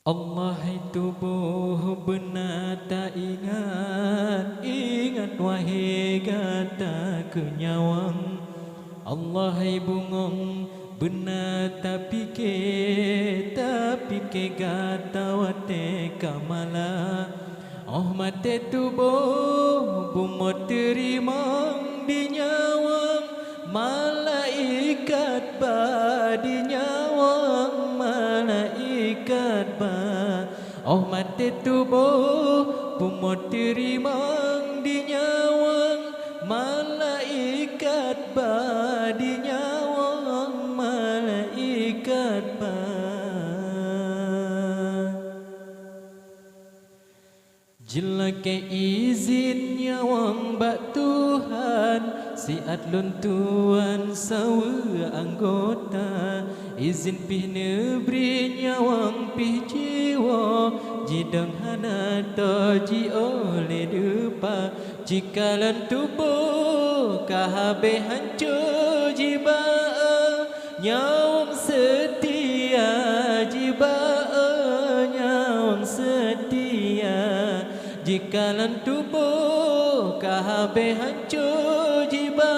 Allah tubuh benar tak ingat, ingat wahai kata kenyawang. Allah bungong benar tak fikir kata wate kamala. Oh mate tubuh bumot terimang di nyawang, malaikat ba di nyawang, malaikat ba. Oh mate tubuh bumot terimang di nyawang, malaikat ba di nyawang, malaikat ba. Jelake izin nyawang bak Tuhan, si adlun tuan sawa anggota. Izin pih negeri nyawang pih jiwa, jidang hana toji oleh dupa. Jikalan tubuh kahabe hancur jiba, nyawang setia jiba, nyawang setia. Jikalan tubuh kahabe hancur jiba,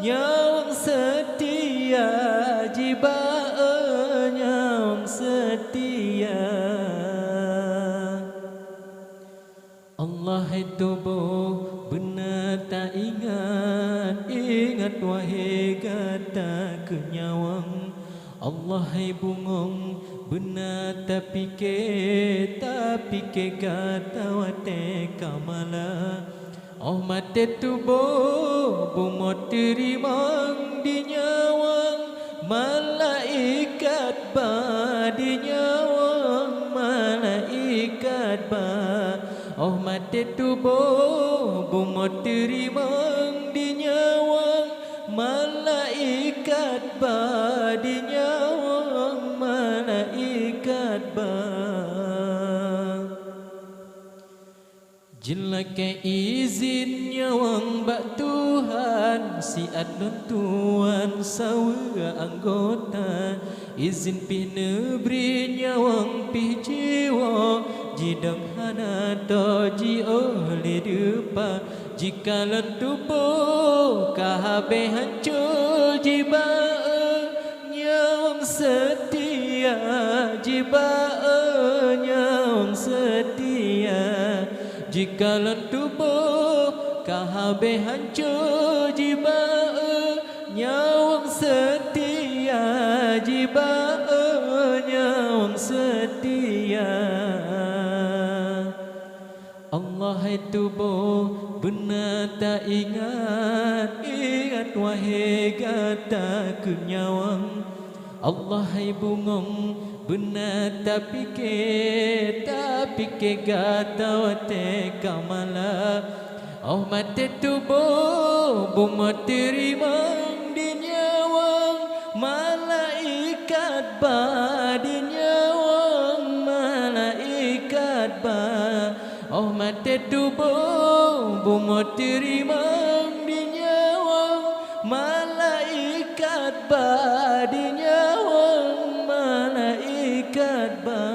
nyawang setia jiba, nyawang setia. Allah tubuh benar tak ingat, ingat wahai kata kenyawang. Allah bungong benar tak fikir kata wate kamala. Oh mate tubuh bumot terimang di nyawang, malaikat ba di nyawang, malaikat ba. Oh mate tubuh bumot terimang di nyawang, malaikat ba di nyawang, malaikat ba. Jelake izin nyawang bak Tuhan, si adlun tuan sawa anggota. Izin pih negeri nyawang pih jiwa, jidang hana toji oleh dupa. Jikalan tubuh kahabe hancur jiba, nyawang setia jiba, nyawang setia. Jikalan tubuh kahabe hancur jiba, nyawang setia jiba, nyawang setia. Allah tubuh benar tak ingat, ingat wahai kata kenyawang. Allah bungong benar tak fikir kata wate kamala. Oh mate tubuh bumot terimang di nyawang, malaikat ba di nyawang, malaikat ba. Oh mate tubuh bumot terimang di nyawang, malaikat ba di nyawang, malaikat ba.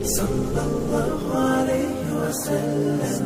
Sallallahu alaihi wasallam.